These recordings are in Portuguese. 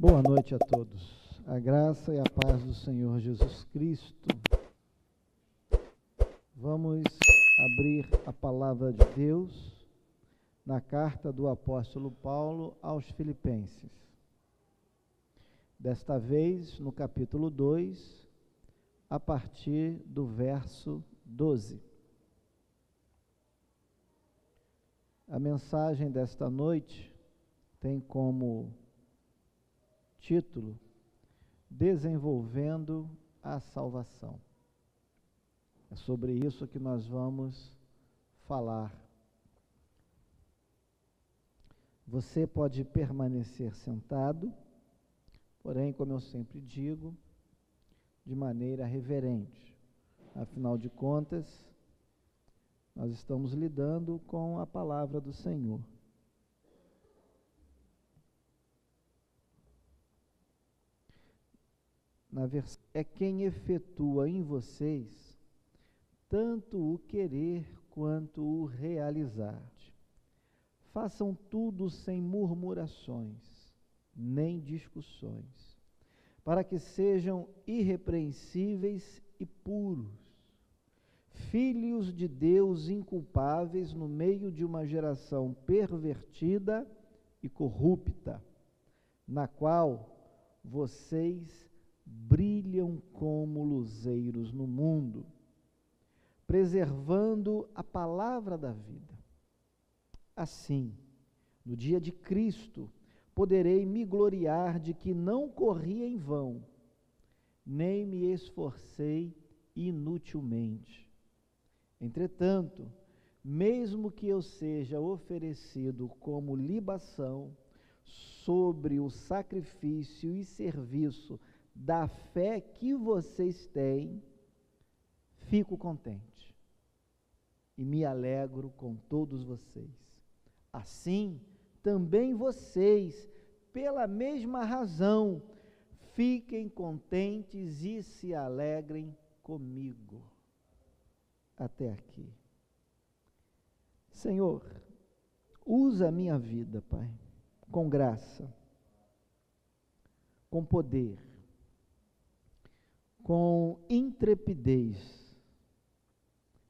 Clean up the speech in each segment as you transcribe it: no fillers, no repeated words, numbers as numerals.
Boa noite a todos. A graça e a paz do Senhor Jesus Cristo. Vamos abrir a palavra de Deus na carta do apóstolo Paulo aos Filipenses. Desta vez, no capítulo 2, a partir do verso 12. A mensagem desta noite tem como título: Desenvolvendo a Salvação. É sobre isso que nós vamos falar. Você pode permanecer sentado, porém, como eu sempre digo, de maneira reverente. Afinal de contas, nós estamos lidando com a palavra do Senhor. Na versão, é quem efetua em vocês tanto o querer quanto o realizar. Façam tudo sem murmurações, nem discussões, para que sejam irrepreensíveis e puros, filhos de Deus inculpáveis no meio de uma geração pervertida e corrupta, na qual vocês brilham como luzeiros no mundo, preservando a palavra da vida. Assim, no dia de Cristo, poderei me gloriar de que não corri em vão, nem me esforcei inutilmente. Entretanto, mesmo que eu seja oferecido como libação sobre o sacrifício e serviço da fé que vocês têm, fico contente e me alegro com todos vocês. Assim, também vocês, pela mesma razão, fiquem contentes e se alegrem comigo. Até aqui. Senhor, usa a minha vida, Pai, com graça, com poder, com intrepidez,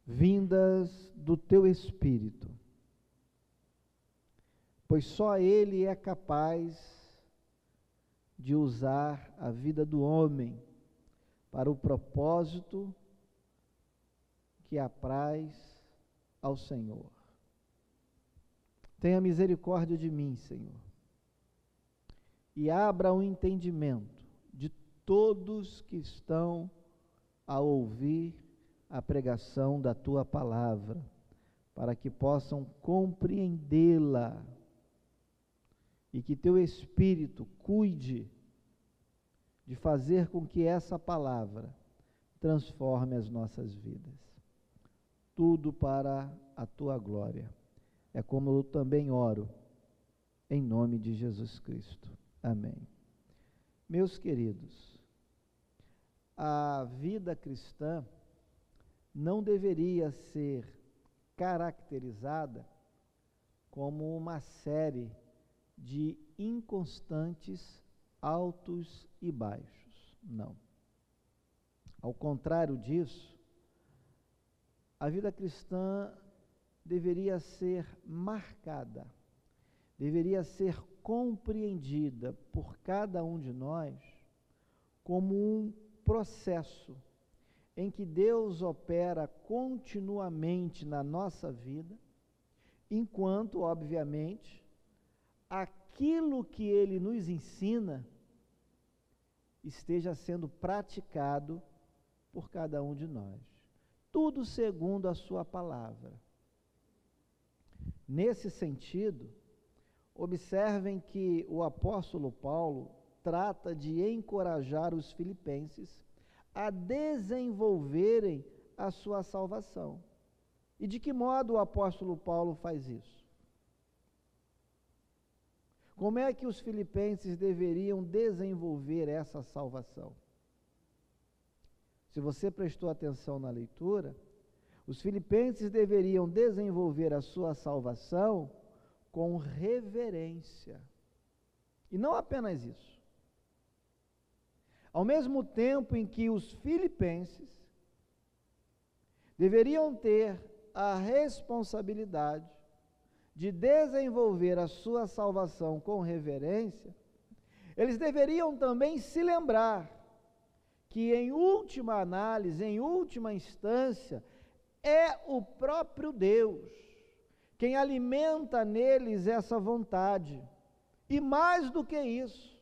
vindas do Teu Espírito, pois só Ele é capaz de usar a vida do homem para o propósito que apraz ao Senhor. Tenha misericórdia de mim, Senhor, e abra o entendimento de todos que estão a ouvir a pregação da Tua palavra, para que possam compreendê-la e que Teu Espírito cuide de fazer com que essa palavra transforme as nossas vidas. Tudo para a Tua glória. É como eu também oro, em nome de Jesus Cristo. Amém. Meus queridos, a vida cristã não deveria ser caracterizada como uma série de inconstantes altos e baixos. Não. Ao contrário disso, a vida cristã deveria ser marcada, deveria ser compreendida por cada um de nós como um processo em que Deus opera continuamente na nossa vida, enquanto, obviamente, aquilo que Ele nos ensina esteja sendo praticado por cada um de nós. Tudo segundo a Sua palavra. Nesse sentido, observem que o apóstolo Paulo trata de encorajar os filipenses a desenvolverem a sua salvação. E de que modo o apóstolo Paulo faz isso? Como é que os filipenses deveriam desenvolver essa salvação? Se você prestou atenção na leitura, os filipenses deveriam desenvolver a sua salvação com reverência. E não apenas isso, Ao mesmo tempo em que os filipenses deveriam ter a responsabilidade de desenvolver a sua salvação com reverência, eles deveriam também se lembrar que, em última análise, em última instância, é o próprio Deus quem alimenta neles essa vontade. E mais do que isso,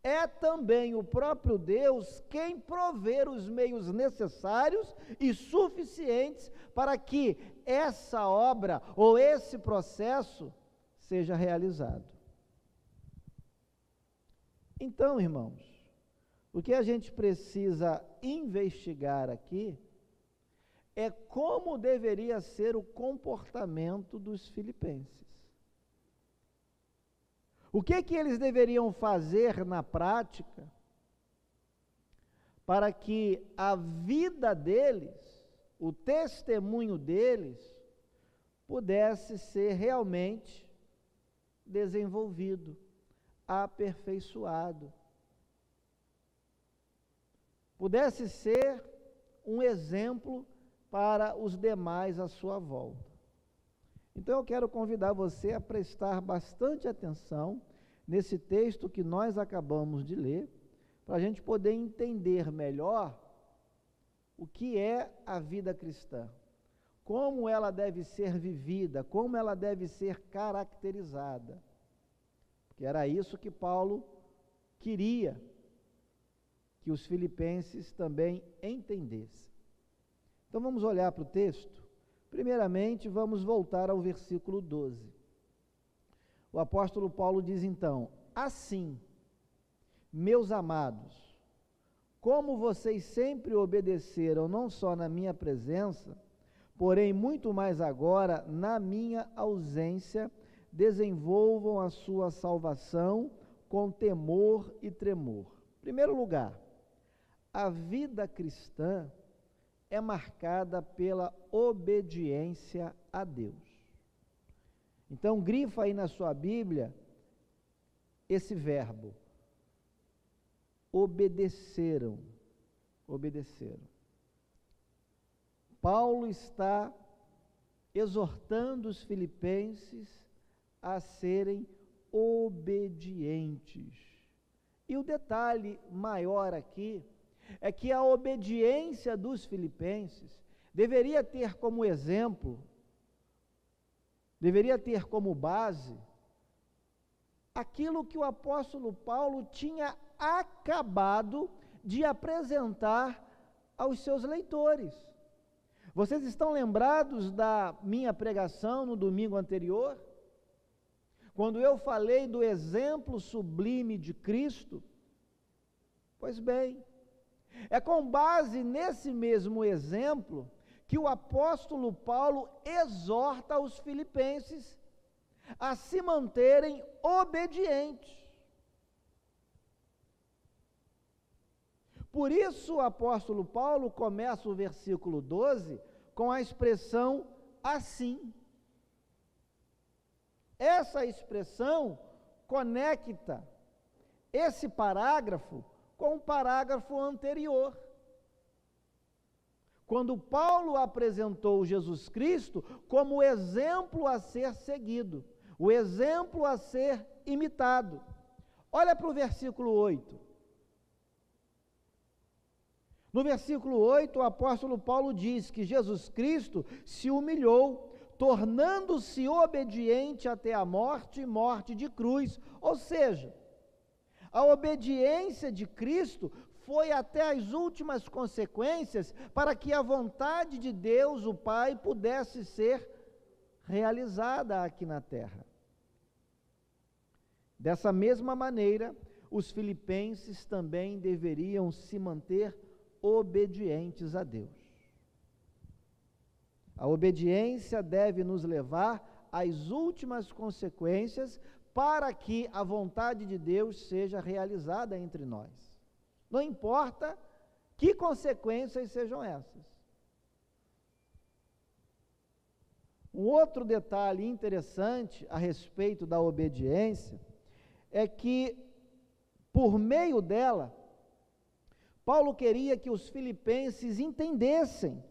é também o próprio Deus quem prover os meios necessários e suficientes para que essa obra ou esse processo seja realizado. Então, irmãos, o que a gente precisa investigar aqui é como deveria ser o comportamento dos filipenses. O que eles deveriam fazer na prática para que a vida deles, o testemunho deles, pudesse ser realmente desenvolvido, aperfeiçoado, pudesse ser um exemplo para os demais à sua volta. Então eu quero convidar você a prestar bastante atenção nesse texto que nós acabamos de ler, para a gente poder entender melhor o que é a vida cristã, como ela deve ser vivida, como ela deve ser caracterizada. Porque era isso que Paulo queria que os filipenses também entendessem. Então vamos olhar para o texto. Primeiramente, vamos voltar ao versículo 12. O apóstolo Paulo diz então: assim, meus amados, como vocês sempre obedeceram, não só na minha presença, porém muito mais agora na minha ausência, desenvolvam a sua salvação com temor e tremor. Em primeiro lugar, a vida cristã é marcada pela obediência a Deus. Então, grifa aí na sua Bíblia esse verbo: obedeceram. Obedeceram. Paulo está exortando os filipenses a serem obedientes. E o detalhe maior aqui é que a obediência dos filipenses deveria ter como exemplo, deveria ter como base, aquilo que o apóstolo Paulo tinha acabado de apresentar aos seus leitores. Vocês estão lembrados da minha pregação no domingo anterior? Quando eu falei do exemplo sublime de Cristo? Pois bem, é com base nesse mesmo exemplo que o apóstolo Paulo exorta os filipenses a se manterem obedientes. Por isso o apóstolo Paulo começa o versículo 12 com a expressão assim. Essa expressão conecta esse parágrafo com o parágrafo anterior. Quando Paulo apresentou Jesus Cristo como o exemplo a ser seguido, o exemplo a ser imitado. Olha para o versículo 8. No versículo 8, o apóstolo Paulo diz que Jesus Cristo se humilhou, tornando-se obediente até a morte, morte de cruz. Ou seja, a obediência de Cristo foi até as últimas consequências para que a vontade de Deus, o Pai, pudesse ser realizada aqui na terra. Dessa mesma maneira, os filipenses também deveriam se manter obedientes a Deus. A obediência deve nos levar às últimas consequências para que a vontade de Deus seja realizada entre nós. Não importa que consequências sejam essas. Um outro detalhe interessante a respeito da obediência é que, por meio dela, Paulo queria que os filipenses entendessem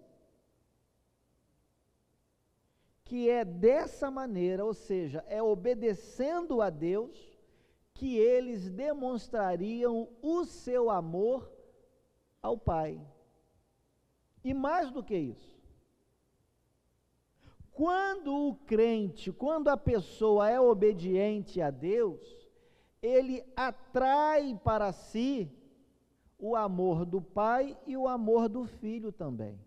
que é dessa maneira, ou seja, é obedecendo a Deus, que eles demonstrariam o seu amor ao Pai. E mais do que isso, quando a pessoa é obediente a Deus, ele atrai para si o amor do Pai e o amor do Filho também.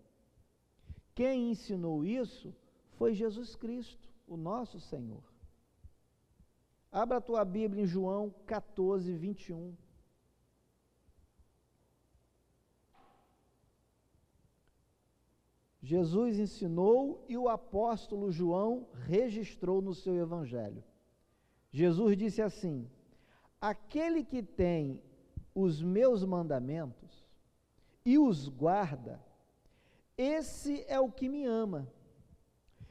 Quem ensinou isso foi Jesus Cristo, o nosso Senhor. Abra a tua Bíblia em João 14, 21. Jesus ensinou e o apóstolo João registrou no seu evangelho. Jesus disse assim: aquele que tem os meus mandamentos e os guarda, esse é o que me ama.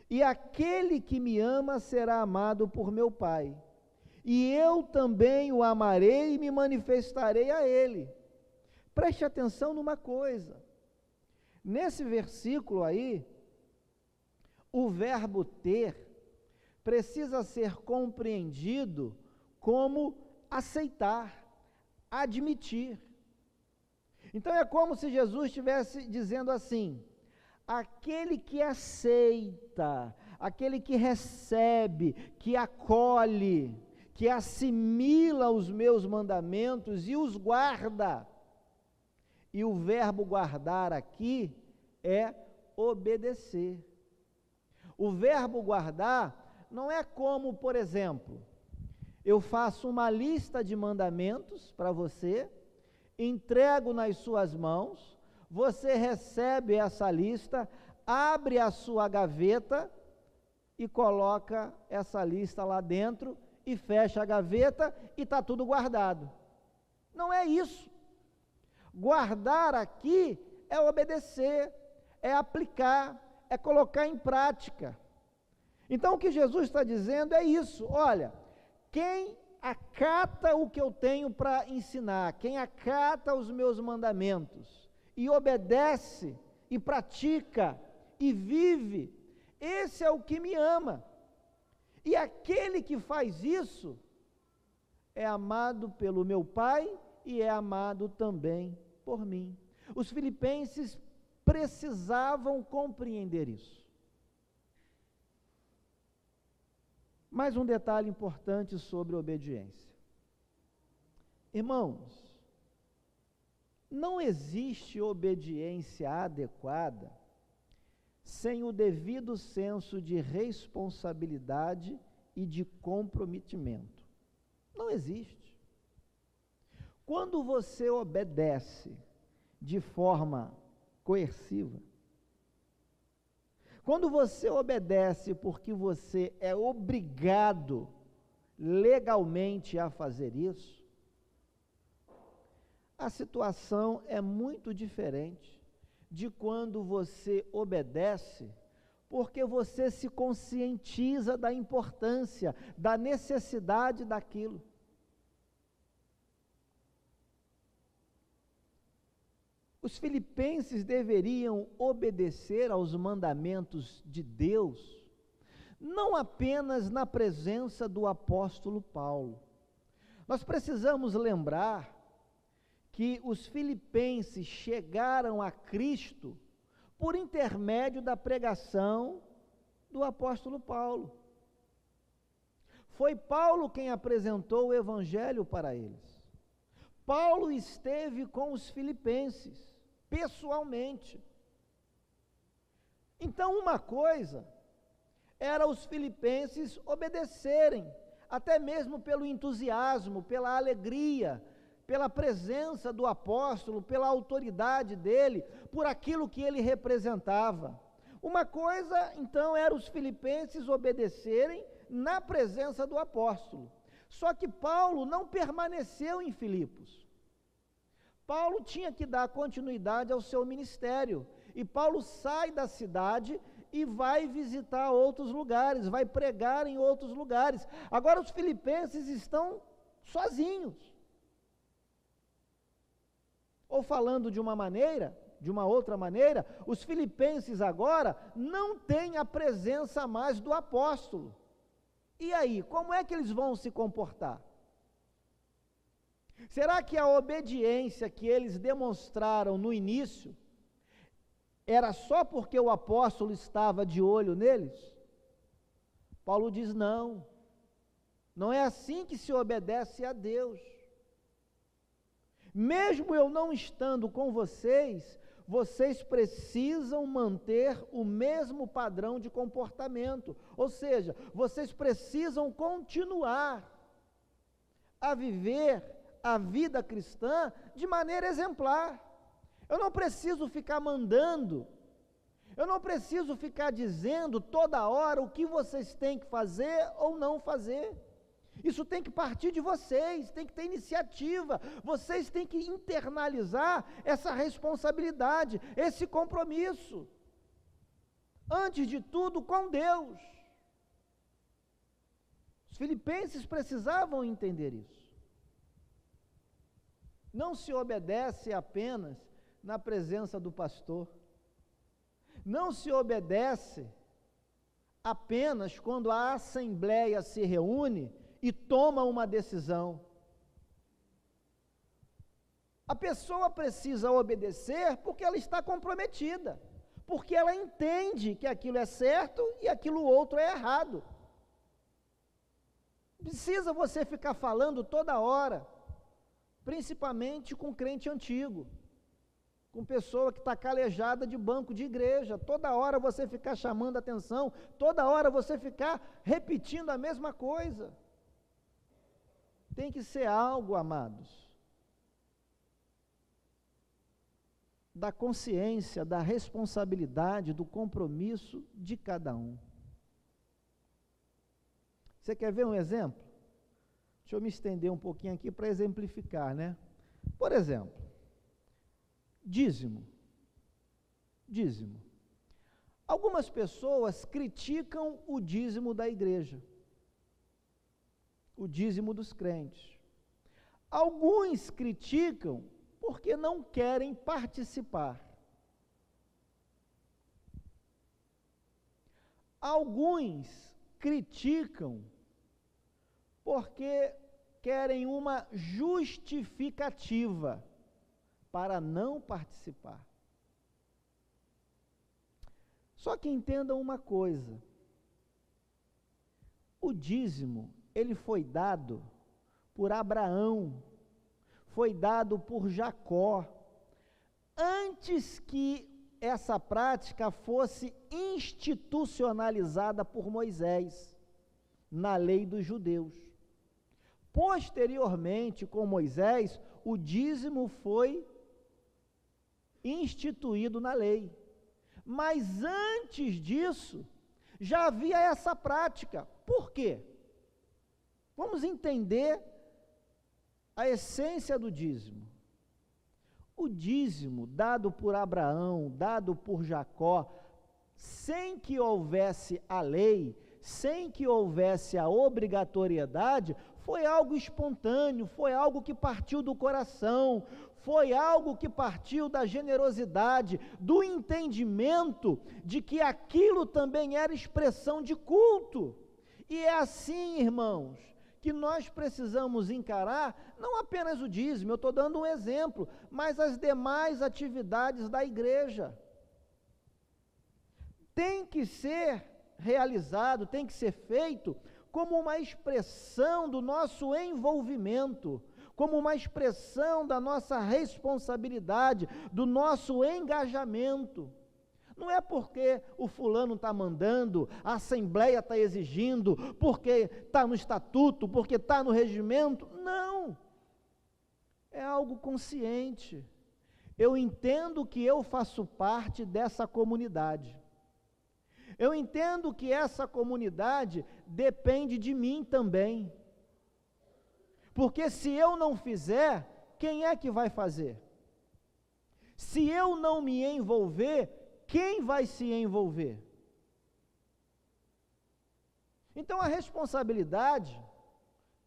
E aquele que me ama será amado por meu Pai. E eu também o amarei e me manifestarei a ele. Preste atenção numa coisa. Nesse versículo aí, o verbo ter precisa ser compreendido como aceitar, admitir. Então é como se Jesus estivesse dizendo assim: aquele que aceita, aquele que recebe, que acolhe, que assimila os meus mandamentos e os guarda. E o verbo guardar aqui é obedecer. O verbo guardar não é como, por exemplo, eu faço uma lista de mandamentos para você, entrego nas suas mãos, você recebe essa lista, abre a sua gaveta e coloca essa lista lá dentro e fecha a gaveta e está tudo guardado. Não é isso. Guardar aqui é obedecer, é aplicar, é colocar em prática. Então o que Jesus está dizendo é isso: olha, quem acata o que eu tenho para ensinar, quem acata os meus mandamentos e obedece e pratica e vive, esse é o que me ama. E aquele que faz isso é amado pelo meu Pai e é amado também por mim. Os filipenses precisavam compreender isso. Mais um detalhe importante sobre obediência. Irmãos, não existe obediência adequada sem o devido senso de responsabilidade e de comprometimento. Não existe. Quando você obedece de forma coerciva, quando você obedece porque você é obrigado legalmente a fazer isso, a situação é muito diferente de quando você obedece porque você se conscientiza da importância, da necessidade daquilo. Os filipenses deveriam obedecer aos mandamentos de Deus, não apenas na presença do apóstolo Paulo. Nós precisamos lembrar que os filipenses chegaram a Cristo por intermédio da pregação do apóstolo Paulo. Foi Paulo quem apresentou o evangelho para eles. Paulo esteve com os filipenses, pessoalmente. Então, uma coisa era os filipenses obedecerem, até mesmo pelo entusiasmo, pela alegria, pela presença do apóstolo, pela autoridade dele, por aquilo que ele representava. Uma coisa, então, era os filipenses obedecerem na presença do apóstolo. Só que Paulo não permaneceu em Filipos. Paulo tinha que dar continuidade ao seu ministério, e Paulo sai da cidade e vai visitar outros lugares, vai pregar em outros lugares. Agora os filipenses estão sozinhos. Ou falando de uma outra maneira, os filipenses agora não têm a presença mais do apóstolo. E aí, como é que eles vão se comportar? Será que a obediência que eles demonstraram no início era só porque o apóstolo estava de olho neles? Paulo diz: não, não é assim que se obedece a Deus. Mesmo eu não estando com vocês, vocês precisam manter o mesmo padrão de comportamento, ou seja, vocês precisam continuar a viver a vida cristã de maneira exemplar. Eu não preciso ficar mandando, eu não preciso ficar dizendo toda hora o que vocês têm que fazer ou não fazer. Isso tem que partir de vocês, tem que ter iniciativa, vocês têm que internalizar essa responsabilidade, esse compromisso, antes de tudo com Deus. Os filipenses precisavam entender isso. Não se obedece apenas na presença do pastor, não se obedece apenas quando a assembleia se reúne e toma uma decisão. A pessoa precisa obedecer porque ela está comprometida, porque ela entende que aquilo é certo e aquilo outro é errado. Precisa você ficar falando toda hora, principalmente com crente antigo, com pessoa que está calejada de banco de igreja, toda hora você ficar chamando atenção, toda hora você ficar repetindo a mesma coisa. Tem que ser algo, amados, da consciência, da responsabilidade, do compromisso de cada um. Você quer ver um exemplo? Deixa eu me estender um pouquinho aqui para exemplificar, né? Por exemplo, dízimo. Dízimo. Algumas pessoas criticam o dízimo da igreja, o dízimo dos crentes. Alguns criticam porque não querem participar. Alguns criticam porque querem uma justificativa para não participar. Só que entendam uma coisa: o dízimo, ele foi dado por Abraão, foi dado por Jacó, antes que essa prática fosse institucionalizada por Moisés, na lei dos judeus. Posteriormente, com Moisés, o dízimo foi instituído na lei. Mas antes disso, já havia essa prática. Por quê? Vamos entender a essência do dízimo. O dízimo dado por Abraão, dado por Jacó, sem que houvesse a lei, sem que houvesse a obrigatoriedade, foi algo espontâneo, foi algo que partiu do coração, foi algo que partiu da generosidade, do entendimento de que aquilo também era expressão de culto. E é assim, irmãos, que nós precisamos encarar não apenas o dízimo, eu estou dando um exemplo, mas as demais atividades da igreja. Tem que ser realizado, tem que ser feito como uma expressão do nosso envolvimento, como uma expressão da nossa responsabilidade, do nosso engajamento. Não é porque o fulano está mandando, a assembleia está exigindo, porque está no estatuto, porque está no regimento. Não. É algo consciente. Eu entendo que eu faço parte dessa comunidade. Eu entendo que essa comunidade depende de mim também. Porque se eu não fizer, quem é que vai fazer? Se eu não me envolver, quem vai se envolver? Então a responsabilidade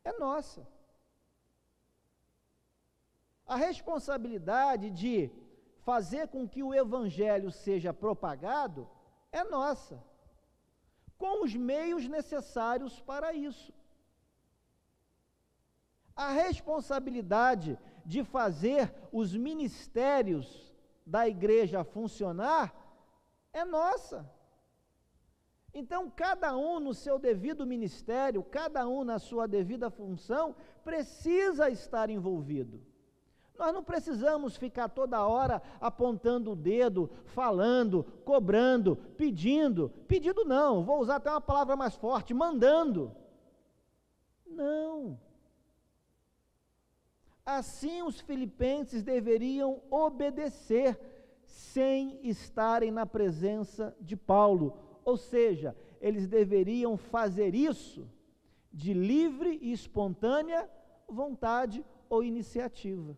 é nossa. A responsabilidade de fazer com que o evangelho seja propagado é nossa, com os meios necessários para isso. A responsabilidade de fazer os ministérios da igreja funcionar é nossa. Então, cada um no seu devido ministério, cada um na sua devida função, precisa estar envolvido. Nós não precisamos ficar toda hora apontando o dedo, falando, cobrando, pedindo não, vou usar até uma palavra mais forte, mandando. Não. Assim os filipenses deveriam obedecer sem estarem na presença de Paulo, ou seja, eles deveriam fazer isso de livre e espontânea vontade ou iniciativa.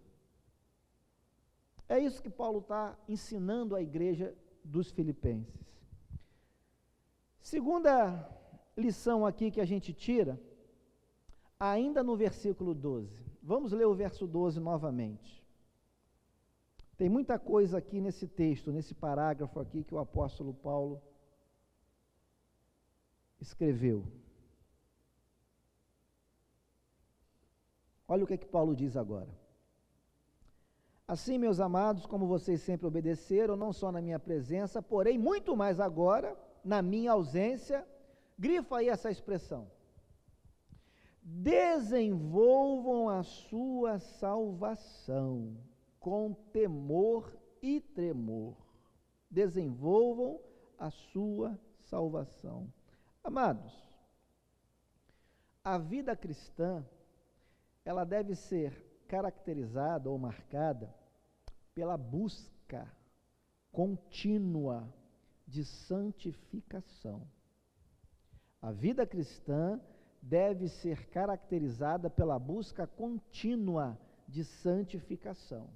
É isso que Paulo está ensinando à igreja dos filipenses. Segunda lição aqui que a gente tira, ainda no versículo 12. Vamos ler o verso 12 novamente. Tem muita coisa aqui nesse texto, nesse parágrafo aqui que o apóstolo Paulo escreveu. Olha o que Paulo diz agora. Assim, meus amados, como vocês sempre obedeceram, não só na minha presença, porém muito mais agora, na minha ausência, grifa aí essa expressão. Desenvolvam a sua salvação com temor e tremor. Desenvolvam a sua salvação. Amados, a vida cristã, ela deve ser caracterizada ou marcada pela busca contínua de santificação. A vida cristã deve ser caracterizada pela busca contínua de santificação.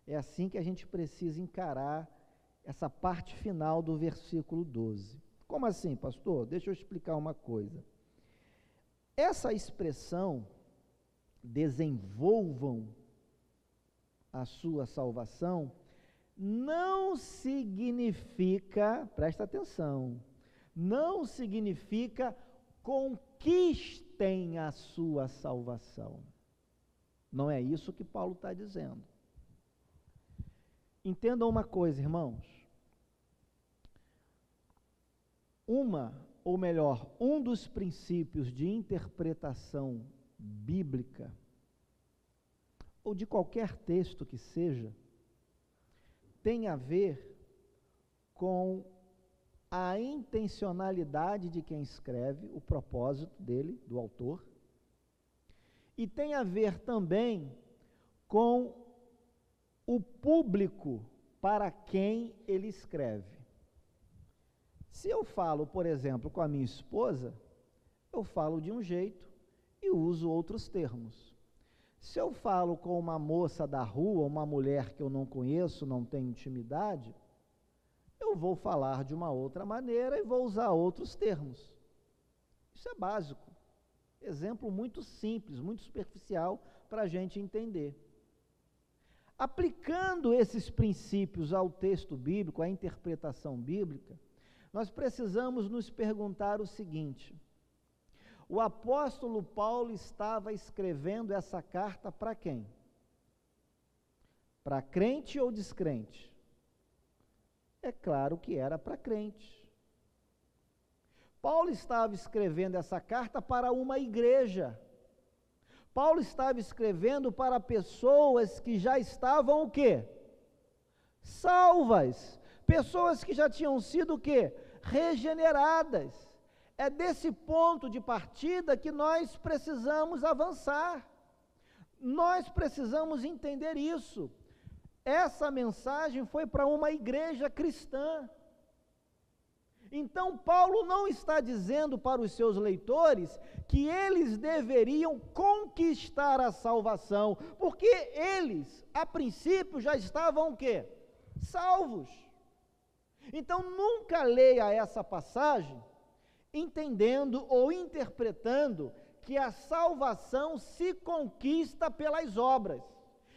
É assim que a gente precisa encarar essa parte final do versículo 12. Como assim, pastor? Deixa eu explicar uma coisa. Essa expressão, desenvolvam a sua salvação, não significa, presta atenção, não significa conquistem a sua salvação. Não é isso que Paulo está dizendo. Entendam uma coisa, irmãos. Um dos princípios de interpretação bíblica, ou de qualquer texto que seja, tem a ver com a intencionalidade de quem escreve, o propósito dele, do autor, e tem a ver também com o público para quem ele escreve. Se eu falo, por exemplo, com a minha esposa, eu falo de um jeito e uso outros termos. Se eu falo com uma moça da rua, uma mulher que eu não conheço, não tenho intimidade, eu vou falar de uma outra maneira e vou usar outros termos. Isso é básico. Exemplo muito simples, muito superficial para a gente entender. Aplicando esses princípios ao texto bíblico, à interpretação bíblica, nós precisamos nos perguntar o seguinte: o apóstolo Paulo estava escrevendo essa carta para quem? Para crente ou descrente? É claro que era para crente. Paulo estava escrevendo essa carta para uma igreja. Paulo estava escrevendo para pessoas que já estavam o quê? Salvas. Pessoas que já tinham sido o quê? Regeneradas. É desse ponto de partida que nós precisamos avançar. Nós precisamos entender isso. Essa mensagem foi para uma igreja cristã. Então, Paulo não está dizendo para os seus leitores que eles deveriam conquistar a salvação, porque eles, a princípio, já estavam o quê? Salvos. Então, nunca leia essa passagem entendendo ou interpretando que a salvação se conquista pelas obras.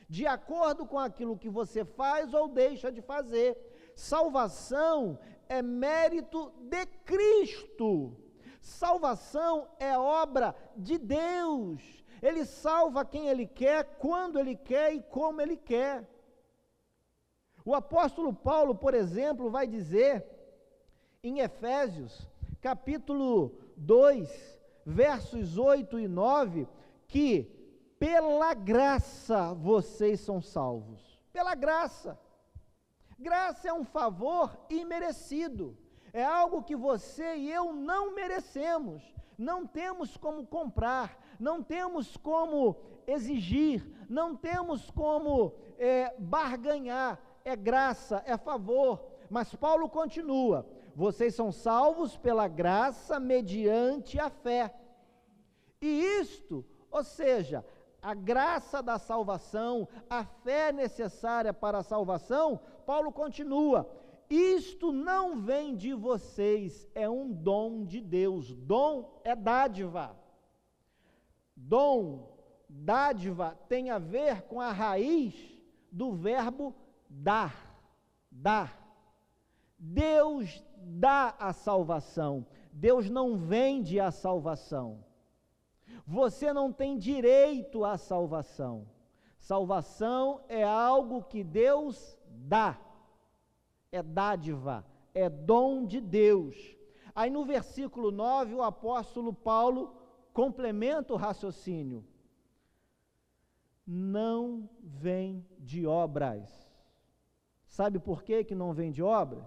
de acordo com aquilo que você faz ou deixa de fazer. Salvação é mérito de Cristo. Salvação é obra de Deus. Ele salva quem Ele quer, quando Ele quer e como Ele quer. O apóstolo Paulo, por exemplo, vai dizer em Efésios, capítulo 2, versos 8 e 9, que pela graça vocês são salvos. Pela graça. Graça é um favor imerecido. É algo que você e eu não merecemos. Não temos como comprar, não temos como exigir, não temos como barganhar. É graça, é favor. Mas Paulo continua: vocês são salvos pela graça mediante a fé. E isto, ou seja, a graça da salvação, a fé necessária para a salvação, Paulo continua: isto não vem de vocês, é um dom de Deus. Dom é dádiva. Dom, dádiva, tem a ver com a raiz do verbo dar. Dar. Deus dá a salvação. Deus não vende a salvação. Você não tem direito à salvação. Salvação é algo que Deus dá. É dádiva, é dom de Deus. Aí no versículo 9, o apóstolo Paulo complementa o raciocínio. Não vem de obras. Sabe por que não vem de obras?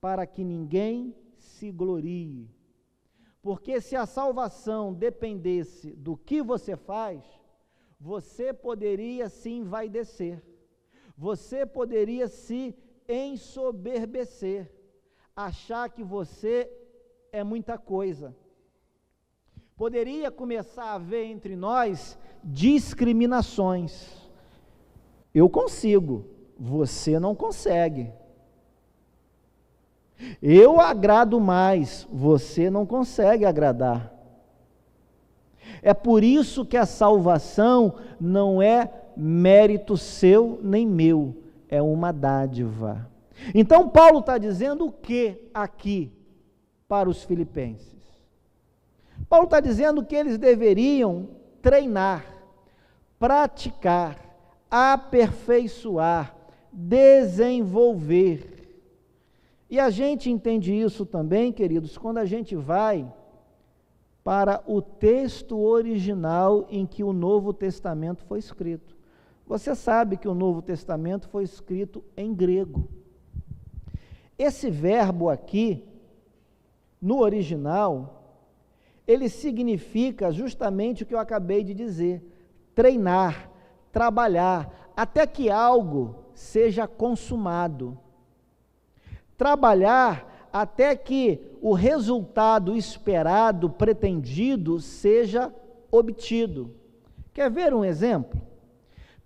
Para que ninguém se glorie. Porque se a salvação dependesse do que você faz, você poderia se envaidecer. Você poderia se ensoberbecer, achar que você é muita coisa. Poderia começar a haver entre nós discriminações. Eu consigo, você não consegue. Eu agrado mais, você não consegue agradar. É por isso que a salvação não é mérito seu nem meu, é uma dádiva. Então Paulo está dizendo o que aqui para os filipenses? Paulo está dizendo que eles deveriam treinar, praticar, aperfeiçoar, desenvolver. E a gente entende isso também, queridos, quando a gente vai para o texto original em que o Novo Testamento foi escrito. Você sabe que o Novo Testamento foi escrito em grego. Esse verbo aqui, no original, ele significa justamente o que eu acabei de dizer: treinar, trabalhar, até que algo seja consumado. Trabalhar até que o resultado esperado, pretendido, seja obtido. Quer ver um exemplo?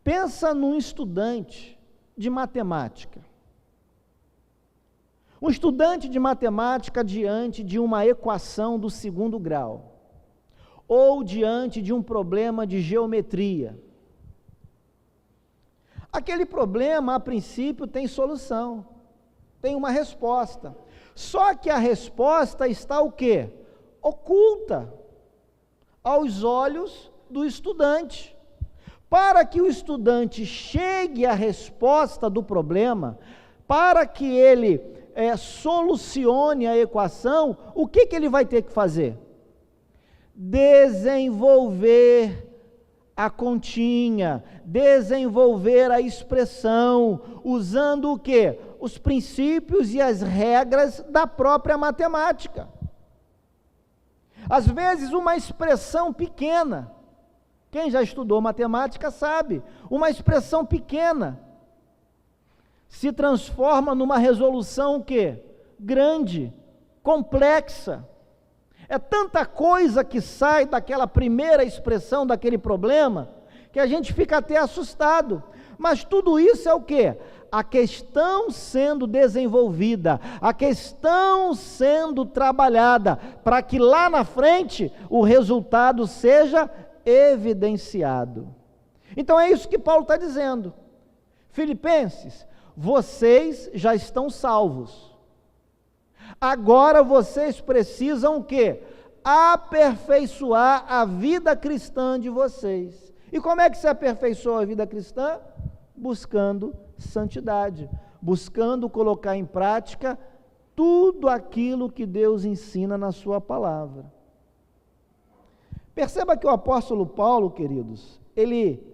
Pensa num estudante de matemática. Um estudante de matemática diante de uma equação do segundo grau, ou diante de um problema de geometria. Aquele problema, a princípio, tem solução, tem uma resposta. Só que a resposta está o quê? Oculta aos olhos do estudante. Para que o estudante chegue à resposta do problema, para que ele solucione a equação, o que ele vai ter que fazer? Desenvolver a continha, desenvolver a expressão, usando o quê? Os princípios e as regras da própria matemática. Às vezes uma expressão pequena, quem já estudou matemática sabe, uma expressão pequena se transforma numa resolução o quê? Grande, complexa. É tanta coisa que sai daquela primeira expressão daquele problema, que a gente fica até assustado. Mas tudo isso é o quê? A questão sendo desenvolvida, a questão sendo trabalhada, para que lá na frente o resultado seja evidenciado. Então é isso que Paulo está dizendo. Filipenses, vocês já estão salvos. Agora vocês precisam o quê? Aperfeiçoar a vida cristã de vocês. E como é que se aperfeiçoa a vida cristã? Buscando santidade, buscando colocar em prática tudo aquilo que Deus ensina na sua palavra. Perceba que o apóstolo Paulo, queridos, ele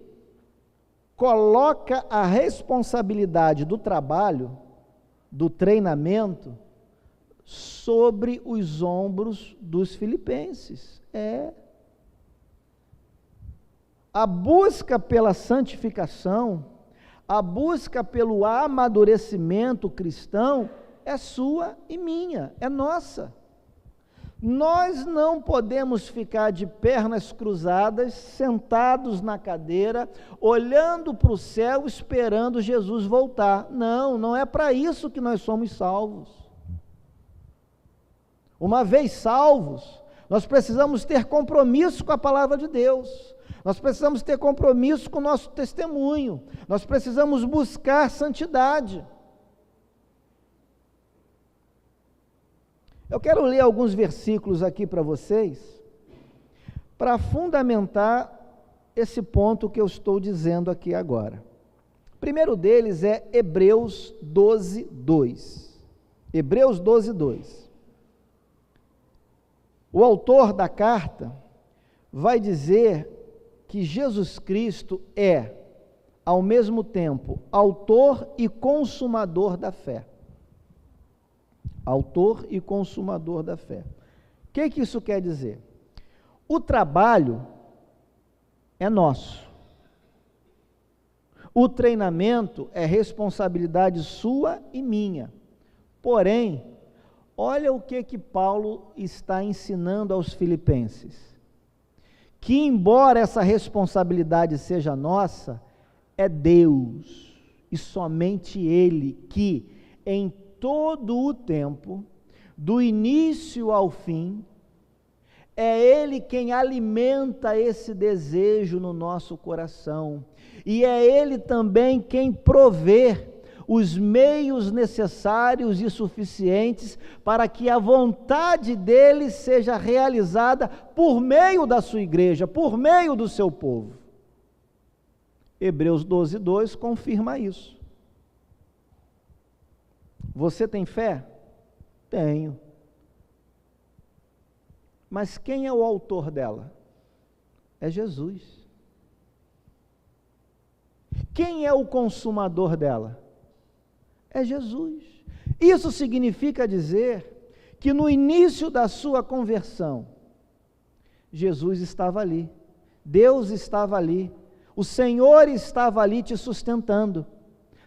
coloca a responsabilidade do trabalho, do treinamento, sobre os ombros dos filipenses. A busca pela santificação, a busca pelo amadurecimento cristão é sua e minha, é nossa. Nós não podemos ficar de pernas cruzadas, sentados na cadeira, olhando para o céu, esperando Jesus voltar. Não, não é para isso que nós somos salvos. Uma vez salvos, nós precisamos ter compromisso com a palavra de Deus, nós precisamos ter compromisso com o nosso testemunho, nós precisamos buscar santidade. Eu quero ler alguns versículos aqui para vocês, para fundamentar esse ponto que eu estou dizendo aqui agora. O primeiro deles é Hebreus 12, 2. Hebreus 12, 2. O autor da carta vai dizer que Jesus Cristo é, ao mesmo tempo, autor e consumador da fé. Autor e consumador da fé. O que isso quer dizer? O trabalho é nosso. O treinamento é responsabilidade sua e minha. Porém, olha o que Paulo está ensinando aos filipenses. Que embora essa responsabilidade seja nossa, é Deus, e somente Ele, que em todo o tempo, do início ao fim, é Ele quem alimenta esse desejo no nosso coração, e é Ele também quem provê os meios necessários e suficientes para que a vontade dEle seja realizada por meio da sua igreja, por meio do seu povo. Hebreus 12, 2 confirma isso. Você tem fé? Tenho. Mas quem é o autor dela? É Jesus. Quem é o consumador dela? É Jesus. Isso significa dizer que no início da sua conversão, Jesus estava ali, Deus estava ali, o Senhor estava ali te sustentando,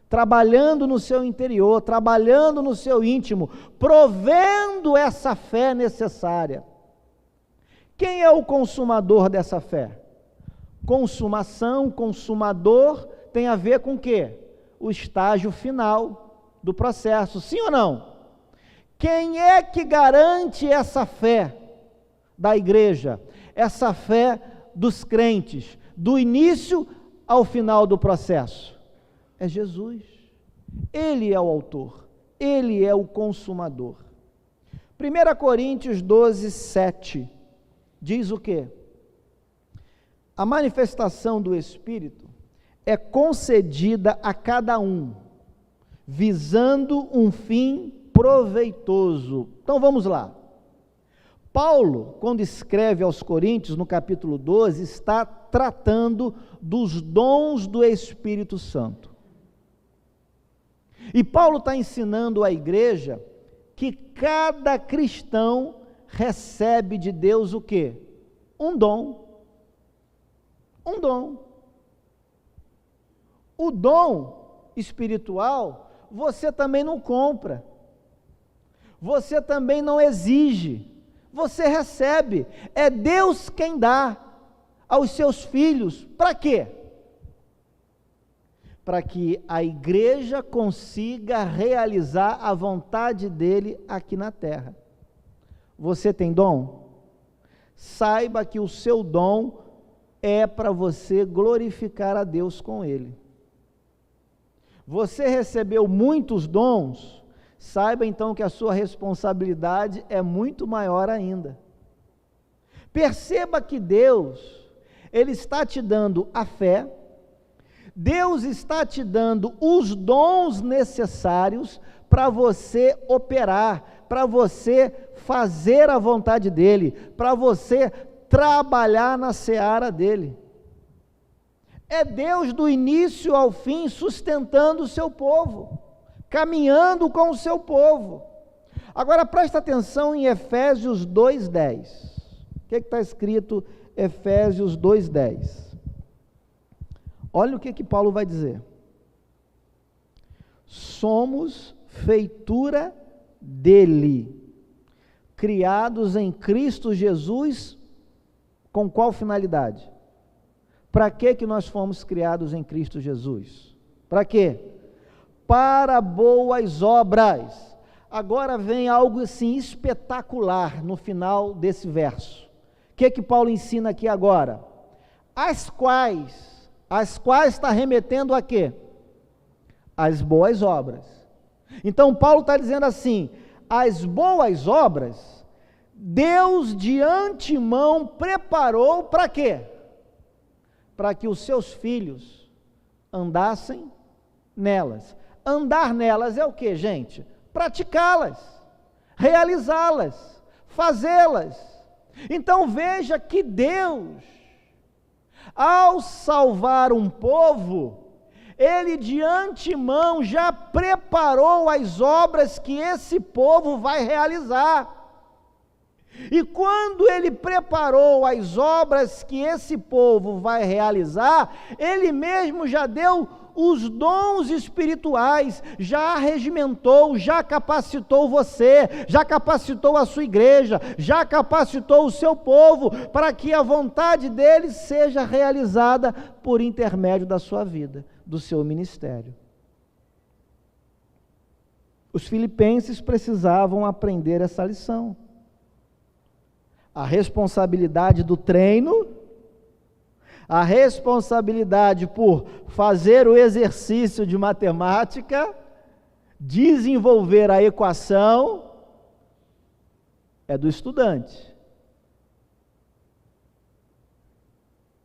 trabalhando no seu interior, trabalhando no seu íntimo, provendo essa fé necessária. Quem é o consumador dessa fé? Consumação, consumador, tem a ver com o quê? O estágio final do processo, sim ou não? Quem é que garante essa fé da igreja, essa fé dos crentes, do início ao final do processo? É Jesus. Ele é o autor, Ele é o consumador. 1 Coríntios 12, 7, diz o quê? A manifestação do Espírito é concedida a cada um, visando um fim proveitoso. Então vamos lá. Paulo, quando escreve aos Coríntios, no capítulo 12, está tratando dos dons do Espírito Santo. E Paulo está ensinando à igreja que cada cristão recebe de Deus o quê? Um dom. Um dom. O dom espiritual, você também não compra. Você também não exige. Você recebe. É Deus quem dá aos seus filhos. Para quê? Para que a igreja consiga realizar a vontade dele aqui na terra. Você tem dom? Saiba que o seu dom é para você glorificar a Deus com ele. Você recebeu muitos dons, saiba então que a sua responsabilidade é muito maior ainda. Perceba que Deus, Ele está te dando a fé, Deus está te dando os dons necessários para você operar, para você fazer a vontade dEle, para você trabalhar na seara dEle. É Deus do início ao fim sustentando o seu povo, caminhando com o seu povo. Agora presta atenção em Efésios 2:10. O que está escrito Efésios 2:10? Olha o que Paulo vai dizer. Somos feitura dele, criados em Cristo Jesus, com qual finalidade? Para que nós fomos criados em Cristo Jesus? Para quê? Para boas obras. Agora vem algo assim espetacular no final desse verso. O que Paulo ensina aqui agora? As quais está remetendo a quê? As boas obras. Então Paulo está dizendo assim, as boas obras, Deus de antemão preparou para quê? Para que os seus filhos andassem nelas. Andar nelas é o que, gente? Praticá-las, realizá-las, fazê-las. Então veja que Deus, ao salvar um povo, Ele de antemão já preparou as obras que esse povo vai realizar. E quando Ele preparou as obras que esse povo vai realizar, Ele mesmo já deu os dons espirituais, já regimentou, já capacitou você, já capacitou a sua igreja, já capacitou o seu povo, para que a vontade dele seja realizada por intermédio da sua vida, do seu ministério. Os filipenses precisavam aprender essa lição. A responsabilidade do treino, a responsabilidade por fazer o exercício de matemática, desenvolver a equação, é do estudante.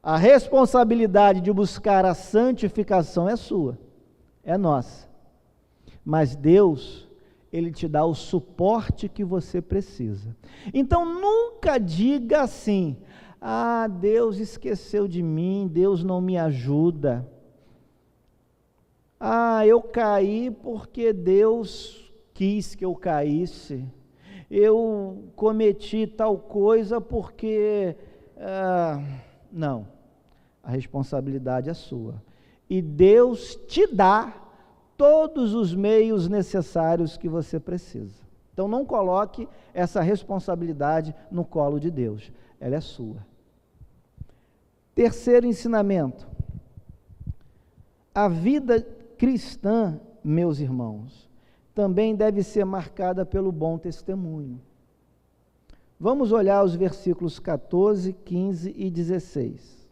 A responsabilidade de buscar a santificação é sua, é nossa. Mas Deus, Ele te dá o suporte que você precisa. Então nunca diga assim, ah, Deus esqueceu de mim, Deus não me ajuda. Ah, eu caí porque Deus quis que eu caísse. Eu cometi tal coisa porque... não, a responsabilidade é sua. E Deus te dá todos os meios necessários que você precisa. Então não coloque essa responsabilidade no colo de Deus, ela é sua. Terceiro ensinamento, a vida cristã, meus irmãos, também deve ser marcada pelo bom testemunho. Vamos olhar os versículos 14, 15 e 16.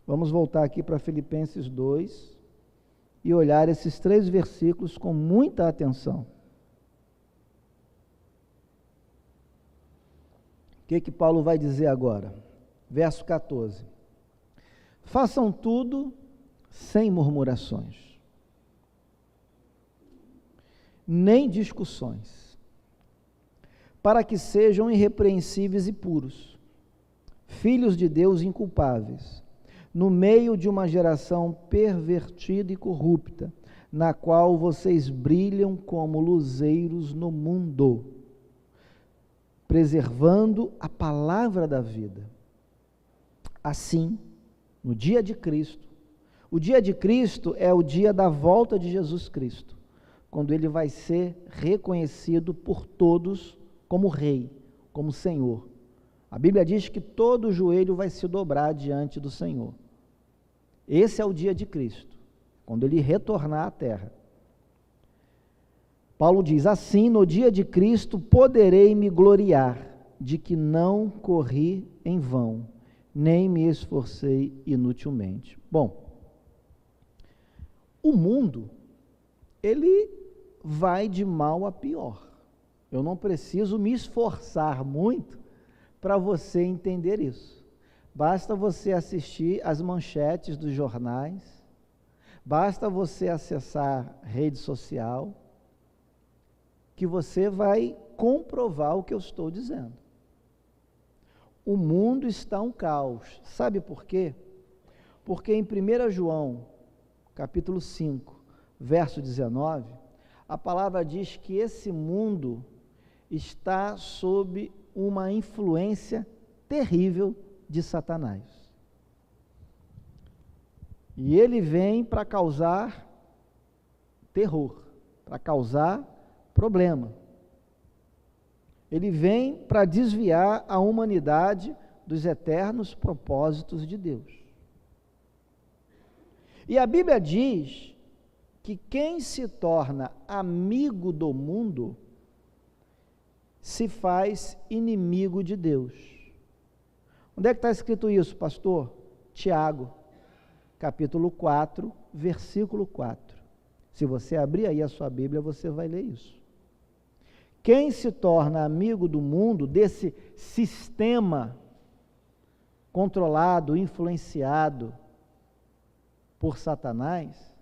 Vamos voltar aqui para Filipenses 2 e olhar esses 3 versículos com muita atenção. O que Paulo vai dizer agora? Verso 14, façam tudo sem murmurações, nem discussões, para que sejam irrepreensíveis e puros, filhos de Deus inculpáveis, no meio de uma geração pervertida e corrupta, na qual vocês brilham como luzeiros no mundo, preservando a palavra da vida. Assim, no dia de Cristo, o dia de Cristo é o dia da volta de Jesus Cristo, quando Ele vai ser reconhecido por todos como Rei, como Senhor. A Bíblia diz que todo joelho vai se dobrar diante do Senhor. Esse é o dia de Cristo, quando Ele retornar à terra. Paulo diz, assim, no dia de Cristo, poderei me gloriar de que não corri em vão, nem me esforcei inutilmente. Bom, o mundo, ele vai de mal a pior. Eu não preciso me esforçar muito para você entender isso. Basta você assistir as manchetes dos jornais, basta você acessar rede social, que você vai comprovar o que eu estou dizendo. O mundo está um caos. Sabe por quê? Porque em 1 João, capítulo 5, verso 19, a palavra diz que esse mundo está sob uma influência terrível de Satanás. E ele vem para causar terror, para causar problema. Ele vem para desviar a humanidade dos eternos propósitos de Deus. E a Bíblia diz que quem se torna amigo do mundo se faz inimigo de Deus. Onde é que está escrito isso, pastor? Tiago, capítulo 4, versículo 4. Se você abrir aí a sua Bíblia, você vai ler isso. Quem se torna amigo do mundo, desse sistema controlado, influenciado por Satanás,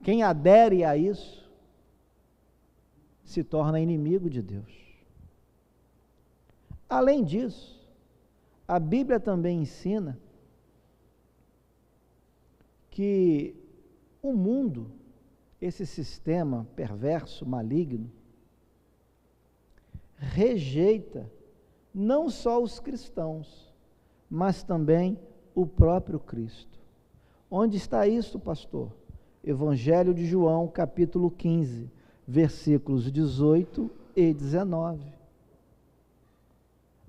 quem adere a isso, se torna inimigo de Deus. Além disso, a Bíblia também ensina que o mundo, esse sistema perverso, maligno, rejeita não só os cristãos, mas também o próprio Cristo. Onde está isso, pastor? Evangelho de João, capítulo 15, versículos 18 e 19.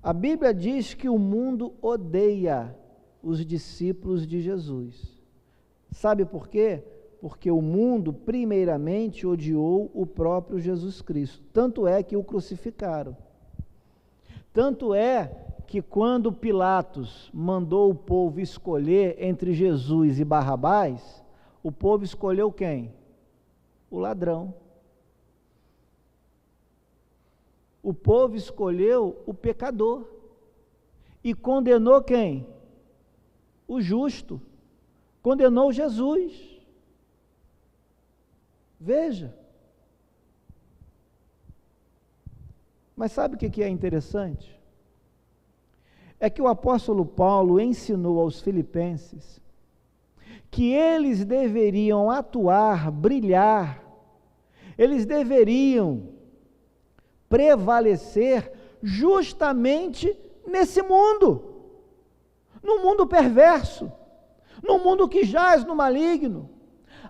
A Bíblia diz que o mundo odeia os discípulos de Jesus. Sabe por quê? Porque o mundo primeiramente odiou o próprio Jesus Cristo. Tanto é que o crucificaram. Tanto é que quando Pilatos mandou o povo escolher entre Jesus e Barrabás, o povo escolheu quem? O ladrão. O povo escolheu o pecador. E condenou quem? O justo. Condenou Jesus. Veja. Mas sabe o que é interessante? É que o apóstolo Paulo ensinou aos filipenses que eles deveriam atuar, brilhar, eles deveriam prevalecer justamente nesse mundo, no mundo perverso, no mundo que jaz no maligno,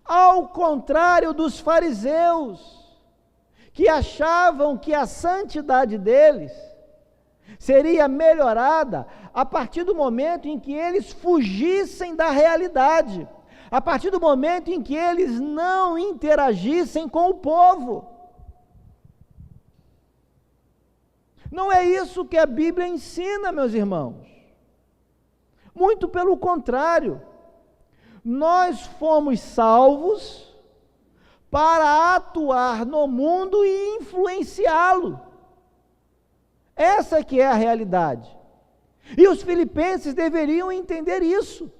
ao contrário dos fariseus, que achavam que a santidade deles seria melhorada a partir do momento em que eles fugissem da realidade, a partir do momento em que eles não interagissem com o povo. Não é isso que a Bíblia ensina, meus irmãos. Muito pelo contrário, nós fomos salvos para atuar no mundo e influenciá-lo. Essa que é a realidade. E os filipenses deveriam entender isso,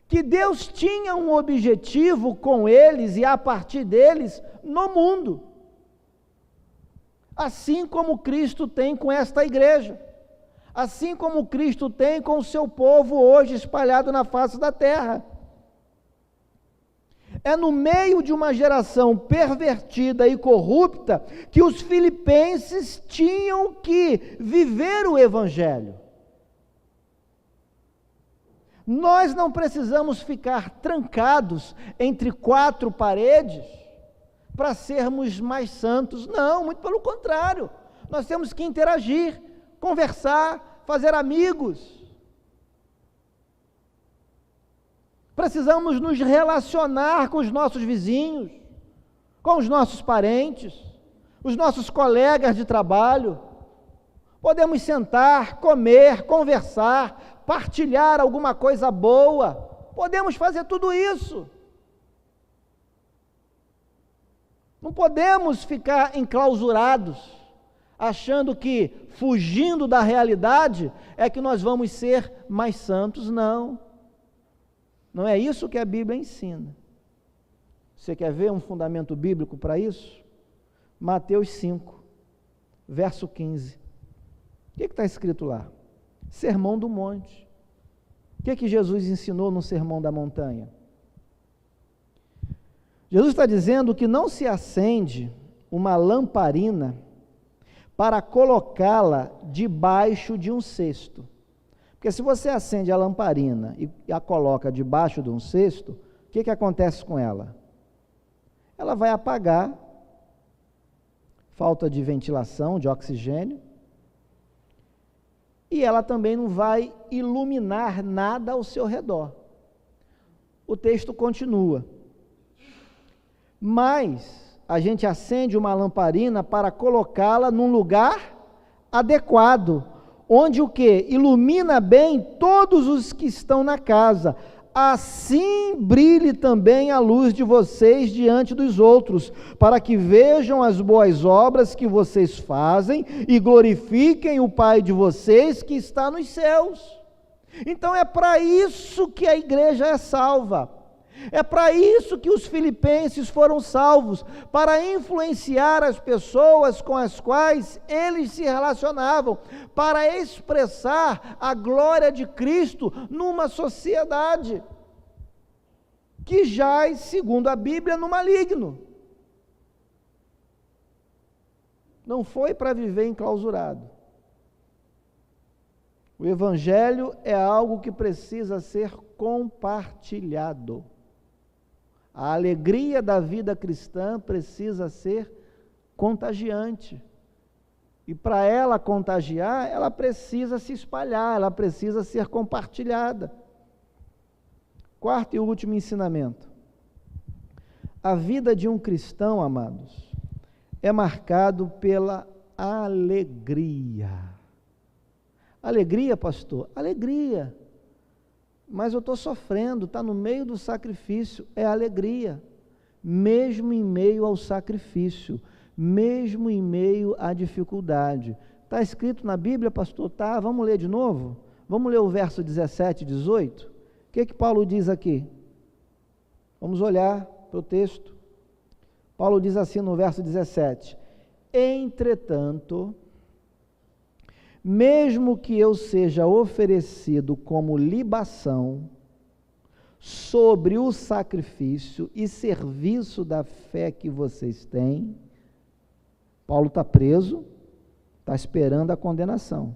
que Deus tinha um objetivo com eles e a partir deles no mundo, assim como Cristo tem com esta igreja, assim como Cristo tem com o seu povo hoje espalhado na face da terra. É no meio de uma geração pervertida e corrupta que os filipenses tinham que viver o Evangelho. Nós não precisamos ficar trancados entre quatro paredes para sermos mais santos, não, muito pelo contrário. Nós temos que interagir, conversar, fazer amigos. Precisamos nos relacionar com os nossos vizinhos, com os nossos parentes, os nossos colegas de trabalho, Podemos sentar, comer, conversar, partilhar alguma coisa boa. Podemos fazer tudo isso. Não podemos ficar enclausurados, achando que, fugindo da realidade, é que nós vamos ser mais santos. Não. Não é isso que a Bíblia ensina. Você quer ver um fundamento bíblico para isso? Mateus 5, verso 15. O que está escrito lá? Sermão do Monte. O que Jesus ensinou no Sermão da Montanha? Jesus está dizendo que não se acende uma lamparina para colocá-la debaixo de um cesto. Porque se você acende a lamparina e a coloca debaixo de um cesto, o que acontece com ela? Ela vai apagar, falta de ventilação, de oxigênio, e ela também não vai iluminar nada ao seu redor. O texto continua. Mas a gente acende uma lamparina para colocá-la num lugar adequado, onde o quê? Ilumina bem todos os que estão na casa. Assim brilhe também a luz de vocês diante dos outros, para que vejam as boas obras que vocês fazem e glorifiquem o Pai de vocês que está nos céus. Então é para isso que a igreja é salva. É para isso que os filipenses foram salvos, para influenciar as pessoas com as quais eles se relacionavam, para expressar a glória de Cristo numa sociedade que jaz, segundo a Bíblia, no maligno. Não foi para viver enclausurado. O Evangelho é algo que precisa ser compartilhado. A alegria da vida cristã precisa ser contagiante. E para ela contagiar, ela precisa se espalhar, ela precisa ser compartilhada. Quarto e último ensinamento. A vida de um cristão, amados, é marcado pela alegria. Alegria, pastor? Alegria. Mas eu estou sofrendo, está no meio do sacrifício, é alegria, mesmo em meio ao sacrifício, mesmo em meio à dificuldade. Está escrito na Bíblia, pastor? Tá, vamos ler de novo? Vamos ler o verso 17 e 18? O que Paulo diz aqui? Vamos olhar para o texto. Paulo diz assim no verso 17: entretanto, mesmo que eu seja oferecido como libação sobre o sacrifício e serviço da fé que vocês têm, Paulo está preso, está esperando a condenação.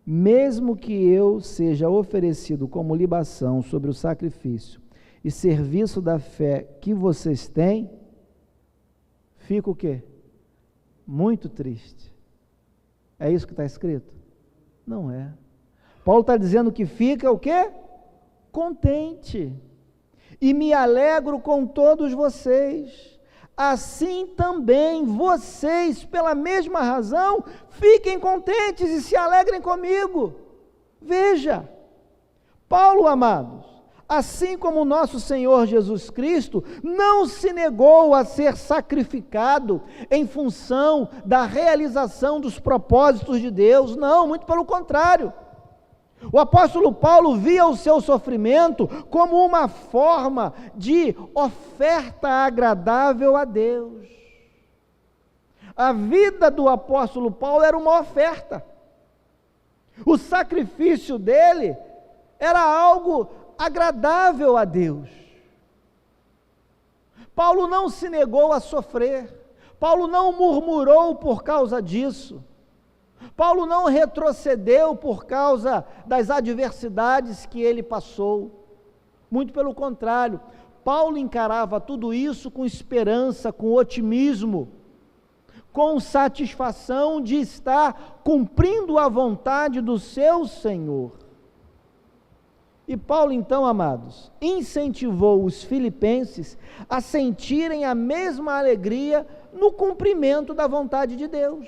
Mesmo que eu seja oferecido como libação sobre o sacrifício e serviço da fé que vocês têm, fica o quê? Muito triste. É isso que está escrito? Não é. Paulo está dizendo que fica o quê? Contente. E me alegro com todos vocês. Assim também vocês, pela mesma razão, fiquem contentes e se alegrem comigo. Veja, Paulo, amados, assim como o nosso Senhor Jesus Cristo, não se negou a ser sacrificado em função da realização dos propósitos de Deus, não, muito pelo contrário. O apóstolo Paulo via o seu sofrimento como uma forma de oferta agradável a Deus. A vida do apóstolo Paulo era uma oferta. O sacrifício dele era algo agradável a Deus. Paulo não se negou a sofrer. Paulo não murmurou por causa disso. Paulo não retrocedeu por causa das adversidades que ele passou. Muito pelo contrário, Paulo encarava tudo isso com esperança, com otimismo, com satisfação de estar cumprindo a vontade do seu Senhor. E Paulo, então, amados, incentivou os filipenses a sentirem a mesma alegria no cumprimento da vontade de Deus,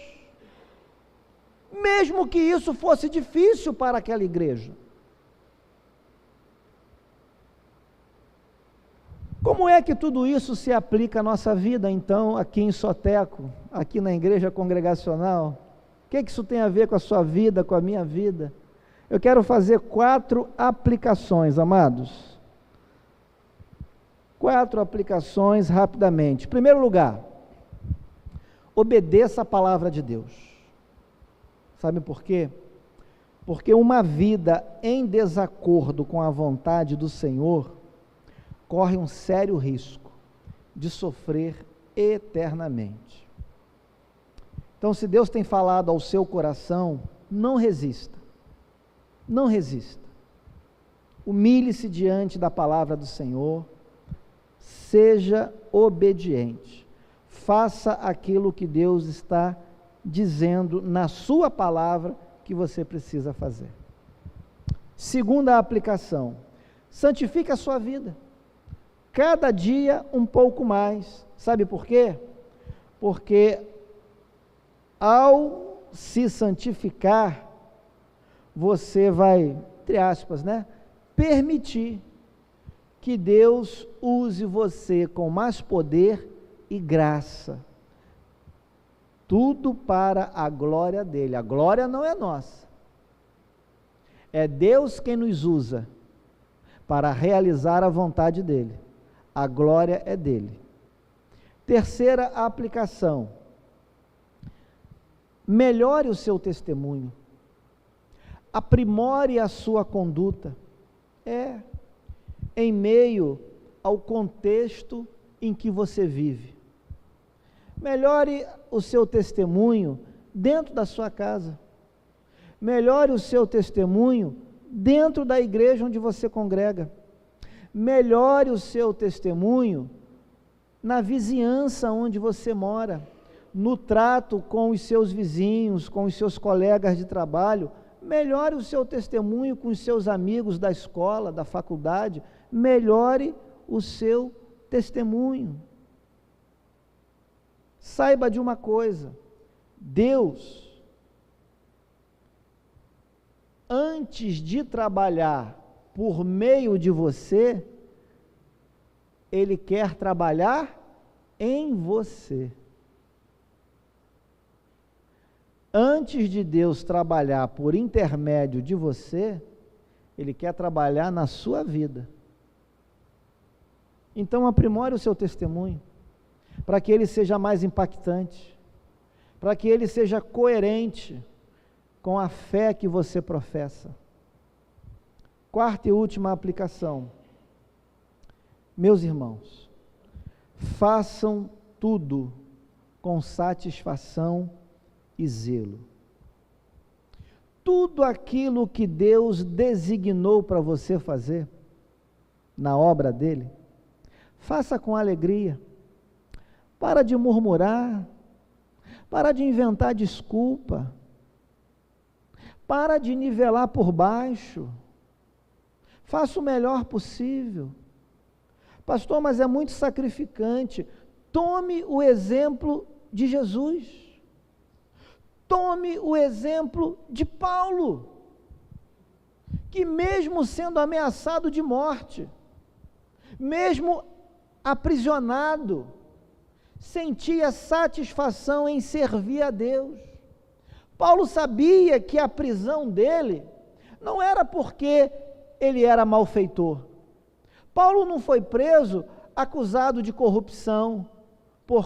mesmo que isso fosse difícil para aquela igreja. Como é que tudo isso se aplica à nossa vida, então, aqui em Soteco, aqui na igreja congregacional? O que isso tem a ver com a sua vida, com a minha vida? Eu quero fazer 4 aplicações, amados. 4 aplicações rapidamente. Em primeiro lugar, obedeça a palavra de Deus. Sabe por quê? Porque uma vida em desacordo com a vontade do Senhor corre um sério risco de sofrer eternamente. Então, se Deus tem falado ao seu coração, não resista. Não resista. Humilhe-se diante da palavra do Senhor, seja obediente, faça aquilo que Deus está dizendo na sua palavra que você precisa fazer. Segunda aplicação, santifique a sua vida, cada dia um pouco mais. Sabe por quê? Porque ao se santificar, você vai, entre aspas, permitir que Deus use você com mais poder e graça. Tudo para a glória dele. A glória não é nossa. É Deus quem nos usa para realizar a vontade dele. A glória é dele. Terceira aplicação. Melhore o seu testemunho. Aprimore a sua conduta, em meio ao contexto em que você vive. Melhore o seu testemunho dentro da sua casa. Melhore o seu testemunho dentro da igreja onde você congrega. Melhore o seu testemunho na vizinhança onde você mora, no trato com os seus vizinhos, com os seus colegas de trabalho. Melhore o seu testemunho com os seus amigos da escola, da faculdade. Melhore o seu testemunho. Saiba de uma coisa: Deus, antes de trabalhar por meio de você, Ele quer trabalhar em você. Antes de Deus trabalhar por intermédio de você, Ele quer trabalhar na sua vida. Então aprimore o seu testemunho, para que ele seja mais impactante, para que ele seja coerente com a fé que você professa. Quarta e última aplicação. Meus irmãos, façam tudo com satisfação e zelo. Tudo aquilo que Deus designou para você fazer na obra dele, faça com alegria. Para de murmurar, para de inventar desculpa, para de nivelar por baixo. Faça o melhor possível. Pastor, mas é muito sacrificante. Tome o exemplo de Jesus. Tome o exemplo de Paulo, que mesmo sendo ameaçado de morte, mesmo aprisionado, sentia satisfação em servir a Deus. Paulo sabia que a prisão dele não era porque ele era malfeitor. Paulo não foi preso acusado de corrupção, porque